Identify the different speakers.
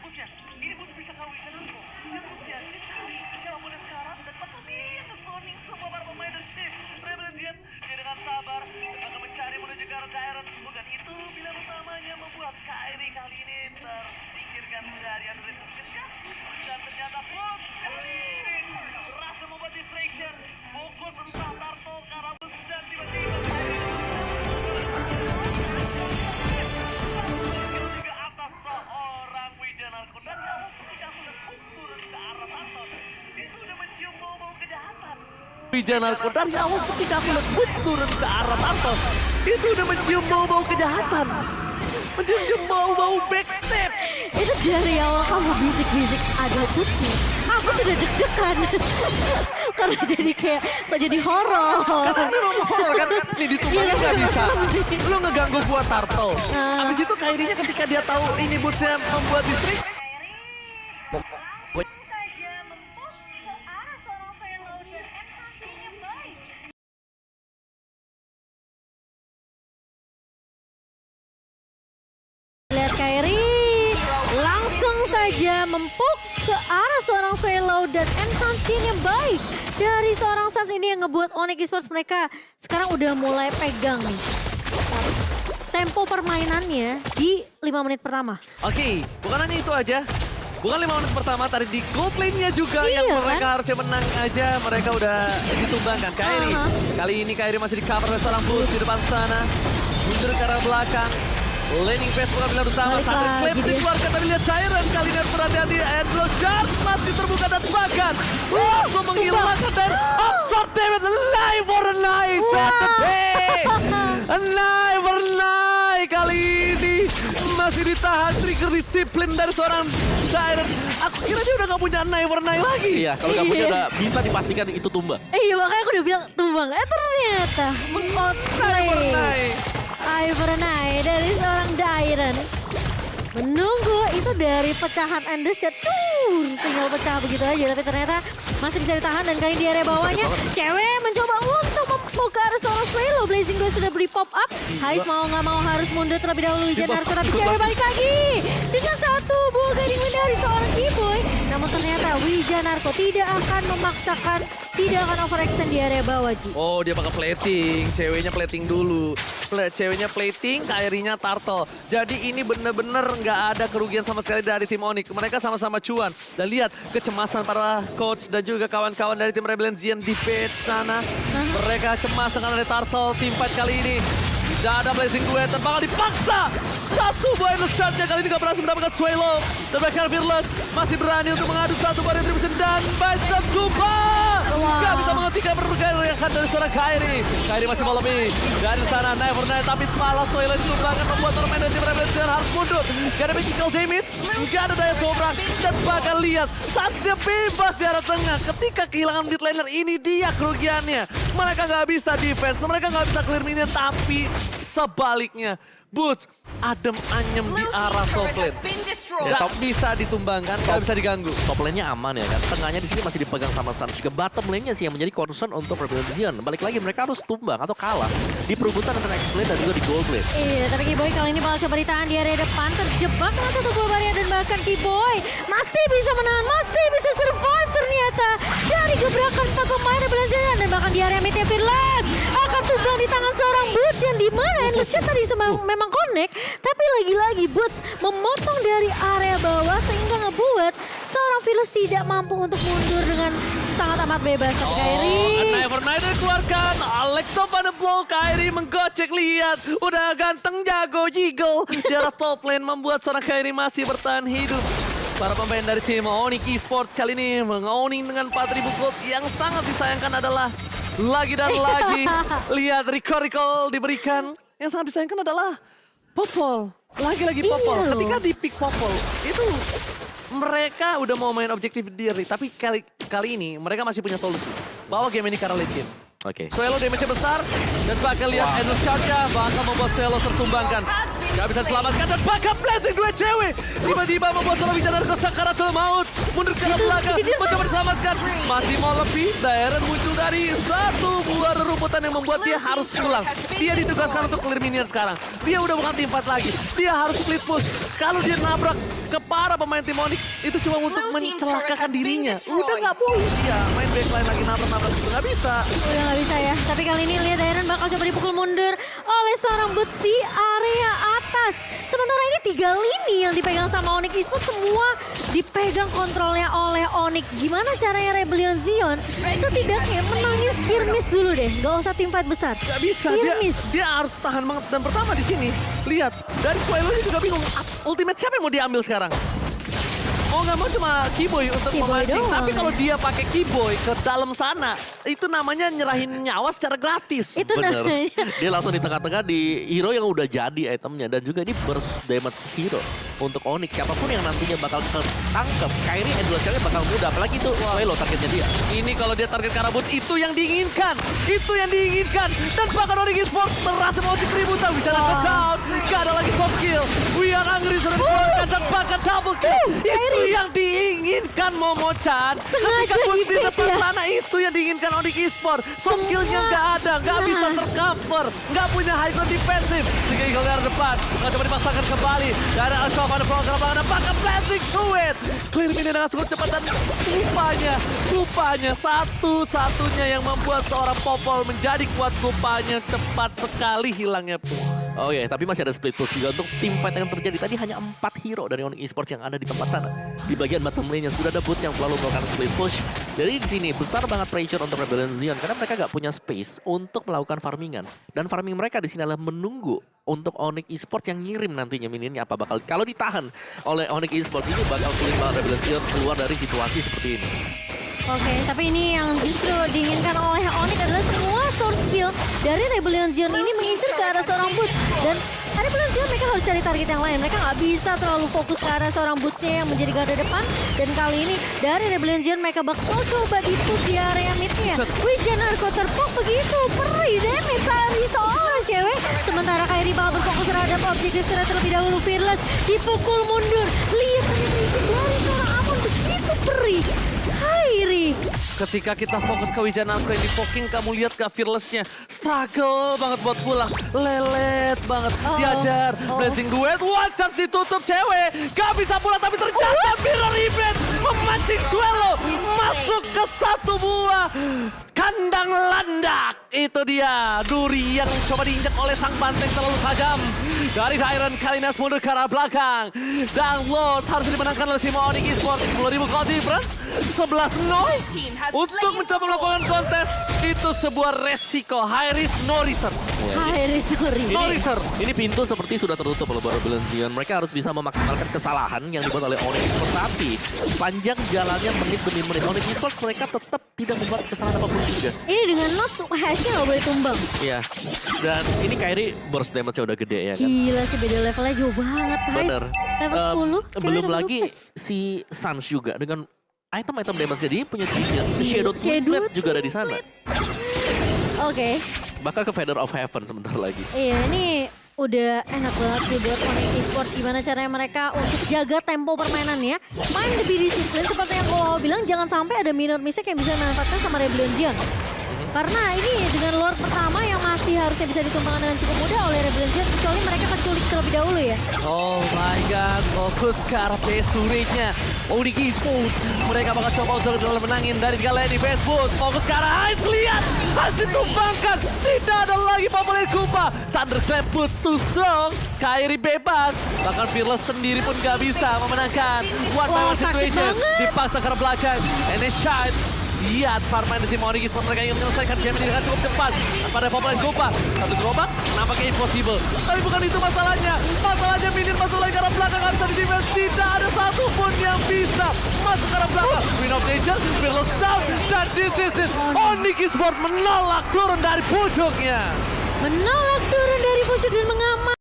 Speaker 1: Busnya, ini Bus bisa kawin dengan aku. Dan Busnya, dia cari siapapun sekarang dan bakal dia zoning semua para pemain dari tim Rebellion. Dia dengan sabar dan bakal mencari menuju ke arah Dairon. Bukan itu pilihan utamanya membuat Kairi kali ini tersingkirkan dari Android Tuskisha. Dan ternyata Bus kali ini berhasil membuat distraction. Fokus entah Tarto, Karabus dan tiba-tiba Kairi juga atas seorang Wijanarko. Dan ya ketika sudah turun ke arah Tarto, itu udah mencium bau-bau kejahatan.
Speaker 2: Wijanarko dari awal ketika aku lihat Boots turun ke arah Tarto, itu udah mencium bau-bau kejahatan. Mencium bau-bau backstep.
Speaker 3: Itu dari awal kamu bisik-bisik ada putih. Aku sudah deg-degan. Karena jadi kayak, kok jadi horor.
Speaker 2: Karena memang horor kan, nih ditumbangnya nggak bisa. Lu ngeganggu gua Turtle. Abis itu Kairinya ketika dia tahu ini Bootsnya membuat distrik.
Speaker 3: Lihat Kairi langsung saja mempuk ke arah seorang Velo dan enhancing yang baik dari seorang Sans ini yang ngebuat Onyx Esports mereka sekarang udah mulai pegang nih tempo permainannya di 5 menit pertama.
Speaker 2: Oke, bukan hanya itu aja. Bukan 5 menit pertama, tadi di gold lane-nya juga
Speaker 3: Iya,
Speaker 2: yang mereka
Speaker 3: kan?
Speaker 2: harusnya menang aja. Mereka udah ditumbangkan. Kairi, kali ini Kairi masih di cover oleh seorang Boots di depan sana. Mundur ke arah belakang. Laning phase bukan pilihan utama.
Speaker 3: Balik
Speaker 2: Sampai
Speaker 3: lagi
Speaker 2: klip
Speaker 3: dia.
Speaker 2: dikeluarkan, tapi lihat Siren kali ini harus berhati-hati. Andrew Charles masih terbuka dan bahkan langsung menghilangkan dan absorb damage. Alive or alive, Saturday. Alive or alive. Kali ini masih ditahan trigger disiplin dari seorang Siren. Aku kira dia udah gak punya Alive or alive lagi.
Speaker 4: Iya, kalau kamu
Speaker 3: Iya.
Speaker 4: udah bisa dipastikan itu tumbang.
Speaker 3: Iya makanya aku udah bilang tumbang. Ternyata meng-outplay.
Speaker 2: Alive.
Speaker 3: Ivernai dari seorang Dairon. Menunggu itu dari pecahan and the shot. Tinggal pecah begitu aja. Tapi ternyata masih bisa ditahan. Dan kali di area bawahnya. Cewek mencoba untuk memukul ke arah seorang Swelo. Blazing Blade sudah beri pop up. Hais mau nggak mau harus mundur terlebih dahulu. Wijanarko. Tapi cewek balik lagi. Dengan satu buah gading dari seorang Kiboy. Namun ternyata Wijanarko tidak akan memaksakan. Tidak akan overextend di area bawah, Ji.
Speaker 2: Oh, dia bakal plating. Ceweknya plating dulu. Ceweknya plating, Kairinya Turtle. Jadi ini bener-bener nggak ada kerugian sama sekali dari tim Onyx. Mereka sama-sama cuan. Dan lihat kecemasan para coach dan juga kawan-kawan dari tim Rebellion Zion di base sana. Mereka cemas dengan ada Turtle. Tim fight kali ini. Tidak ada Blazing Duet dan bakal dipaksa. Satu buah endless shot-nya kali ini gak berhasil mendapatkan Swelo. Dan bakal Fearless masih berani untuk mengadu satu buah retribution dan Bicep Scuba. Gak bisa menghentikan pergerakan dari seorang Kairi. Kairi masih melebih dari sana Never Night, tapi malah Swelo ditumbangkan membuat orang dari tim Rebellion harus mundur. Gak ada physical damage, gak ada daya sobrak. Dan bahkan lihat Sansnya bebas di arah tengah. Ketika kehilangan mid laner, ini dia kerugiannya. Mereka gak bisa defense, mereka gak bisa clear minion, tapi sebaliknya Boots adem anyem di arah top lane. Gak bisa ditumbangkan, gak bisa diganggu.
Speaker 4: Top lane-nya aman ya kan. Tengahnya di sini masih dipegang sama Sans. Juga bottom lane-nya sih yang menjadi concern untuk Rebellion Zion. Balik lagi mereka harus tumbang atau kalah di perebutan antara X-Blade dan juga di Gold Blade.
Speaker 3: Iya, tapi Kiboy kali ini bakal coba ditahan di area depan. Terjebak dengan satu buah barrier dan bahkan Kiboy masih bisa menahan, masih bisa survive ternyata. Dari gebrakan 4 pemain Rebellion Zion dan bahkan di area midnya Fearless akan tumbang di tangan seorang Boots yang dimana Endless Shot tadi memang connect. Tapi lagi-lagi Boots memotong dari area bawah sehingga ngebuat seorang Fearless tidak mampu untuk mundur dengan sangat amat bebas. Tapi Kairi.
Speaker 2: Never Night dikeluarkan. Alexo pada blow. Kairi menggocek, lihat. Udah ganteng jago jiggle. Di arah top lane membuat seorang Kairi masih bertahan hidup. Para pemain dari tim Onyx Esports kali ini meng-owning dengan 4.000 gold. Yang sangat disayangkan adalah lagi dan lagi. Lihat recall diberikan. Yang sangat disayangkan adalah Popol. Lagi-lagi Popol.
Speaker 3: Iya.
Speaker 2: Ketika di pick Popol itu mereka udah mau main objektif diri. Tapi kali ini mereka masih punya solusi. Bawa game ini ke arah late game.
Speaker 4: Oke.
Speaker 2: Swelo damage-nya besar dan bakal lihat endless charge-nya bakal membuat Swelo tertumbangkan. Gak bisa diselamatkan dan bakal blessing dua cewek. Tiba-tiba membuat Swelo Wijanarko Sakaratul Maut. mundur ke arah belakang, mencoba diselamatkan. Masih mau lebih, Dairen muncul dari satu buah rerumputan yang membuat dia harus pulang. Dia ditugaskan untuk clear minion sekarang. Dia udah bukan tim fight lagi. Dia harus split push. Kalau dia nabrak ke para pemain tim Onyx, itu cuma untuk mencelakakan dirinya. Udah nggak boleh dia main backline lagi nabrak-nabrak itu nggak bisa.
Speaker 3: Udah nggak bisa ya. Tapi kali ini lihat Dairen bakal coba dipukul mundur oleh seorang Boots di area atas. Sementara ini 3 lini yang dipegang sama Onyx Esports semua dipegang kontrolnya oleh Onyx. Gimana caranya Rebellion Zion setidaknya menangin skirmish dulu deh. Gak usah tim fight besar.
Speaker 2: Gak bisa, dia harus tahan banget. Dan pertama di sini, lihat, dari Swallow juga bingung, ultimate siapa yang mau diambil sekarang? Mau nggak mau cuma Keyboy untuk
Speaker 3: Keyboy
Speaker 2: memancing.
Speaker 3: doang.
Speaker 2: Tapi kalau dia pakai Keyboy ke dalam sana, itu namanya nyerahin nyawa secara gratis.
Speaker 3: Itu
Speaker 4: Bener.
Speaker 3: namanya.
Speaker 4: Dia langsung di tengah-tengah di hero yang udah jadi itemnya. Dan juga ini burst damage hero untuk Onyx. Siapapun yang nantinya bakal ketangkep, Kairi endurance-nya bakal mudah. Apalagi itu Swallow targetnya dia.
Speaker 2: Ini kalau dia target Karabut, itu yang diinginkan. Itu yang diinginkan. Dan bahkan Onyx Esports berhasil melaju keributan. Bisa ke down. Gak ada lagi soft kill. We are angry sudah dikeluarkan dan bahkan double kill. Itu yang diinginkan Momo-chan. Ketika Boots di depan sana, itu yang diinginkan Onyx Esports. Soft skillnya gak ada. Gak bisa tercover. Gak punya high ground defensive. Sehingga Eagle ke depan. Gak coba dipasangkan kembali. Dan ada Ashraf pada peluang ke lapangan. Dan bahkan planting to it. Clear minion dengan cukup cepat dan rupanya satu-satunya yang membuat seorang Popol menjadi kuat rupanya cepat sekali hilangnya.
Speaker 4: Oke, tapi masih ada split push juga untuk tim fight yang terjadi. Tadi hanya 4 hero dari Onyx Esports yang ada di tempat sana. Di bagian bottom lane-nya sudah ada Boots yang selalu melakukan split push. Dari di sini besar banget pressure untuk Rebellion Zion karena mereka gak punya space untuk melakukan farmingan. Dan farming mereka di sini adalah menunggu untuk Onyx Esports yang ngirim nantinya minionnya apa bakal. Kalau ditahan oleh Onyx Esports ini bakal sulit banget Rebellion Zion keluar dari situasi seperti ini.
Speaker 3: Oke, tapi ini yang justru diinginkan oleh Onyx adalah semua source skill dari Rebellion Zion ini mengincar ke arah seorang Boots. Dan Rebellion Zion mereka harus cari target yang lain. Mereka nggak bisa terlalu fokus ke arah seorang Boots-nya yang menjadi garda depan. Dan kali ini dari Rebellion Zion mereka bakal coba di-push di area mid-nya. Wijan Arko terpok begitu, perih damage dari seorang cewek. Sementara Kairi bakal berfokus terhadap objektif terlebih dahulu. Fearless dipukul mundur. Lihat penetration dari seorang Amon begitu perih. Kairi.
Speaker 2: Ketika kita fokus ke Wijanarko yang di poking, kamu lihat ke Fearless-nya. Struggle banget buat pulang. Lelet banget. Diajar. Blessing duet. One chance ditutup cewek. Gak bisa pulang tapi ternyata Mirror Event memancing Swallow. Masuk ke satu buah kandang landak. Itu dia. Duri yang coba diinjak oleh sang banteng terlalu tajam. Dari Dairen Kalinas mundur ke arah belakang. Dan Lord harus dimenangkan oleh tim Onyx Esports. 10.000 gold difference. 11-0. Untuk mencoba melakukan kontes, itu sebuah resiko. High risk, no return.
Speaker 3: High risk, no return.
Speaker 2: No return.
Speaker 4: Ini pintu seperti sudah tertutup oleh Rebellion Zion. Mereka harus bisa memaksimalkan kesalahan yang dibuat oleh Onyx Esports. Tapi panjang jalannya menit demi menit. Onyx Esports mereka tetap tidak membuat kesalahan apapun juga.
Speaker 3: Ini dengan notes hash-nya nggak boleh tumbang.
Speaker 4: Iya. Dan ini Kairi burst damage-nya udah gede ya kan.
Speaker 3: Gila sih, beda levelnya jauh banget guys.
Speaker 4: Bener.
Speaker 3: Level 10.
Speaker 4: Belum lagi si Sans juga dengan item-item damage jadi punya genius. Shadow Blade juga ada di sana.
Speaker 3: Oke.
Speaker 4: Bakal ke Feather of Heaven sebentar lagi.
Speaker 3: Iya, ini udah enak banget sih buat Onyx Esports. Gimana caranya mereka untuk jaga tempo permainannya. Main lebih disiplin seperti yang Kowo bilang. Jangan sampai ada minor mistake yang bisa dimanfaatkan sama Rebellion Zion. Karena ini dengan Lord pertama yang masih harusnya bisa ditumbangkan dengan cukup mudah oleh Rebellion Zion. Kecuali mereka keculik terlebih dahulu ya.
Speaker 2: Oh my god, fokus ke arah PS rate-nya. Onyx Esports, mereka bakal coba untuk dalam menangin dari Galen di Facebook. Fokus ke arah Ice, lihat! Harus ditumbangkan, tidak ada lagi Popolin Kupa. Thunderclap boost too strong, Kairi bebas. Bahkan Fearless sendiri pun gak bisa memenangkan. One by one situation, dipaksa ke arah belakang. And it's shot. Lihat farman di tim Onyx Esports, mereka ingin menyelesaikan game ini dengan cukup cepat. Pada Popolin Kupa, satu gerobak nampaknya impossible. Tapi bukan itu masalahnya. Masalahnya minion masuk lagi ke arah belakang, gak bisa di-defense. Tidak ada satupun yang bisa masuk ke arah belakang. Win of Nature, Fearless down. Dan this is it. Onyx Esports menolak turun dari pucuknya.
Speaker 3: Menolak turun dari pucuk dan mengamankan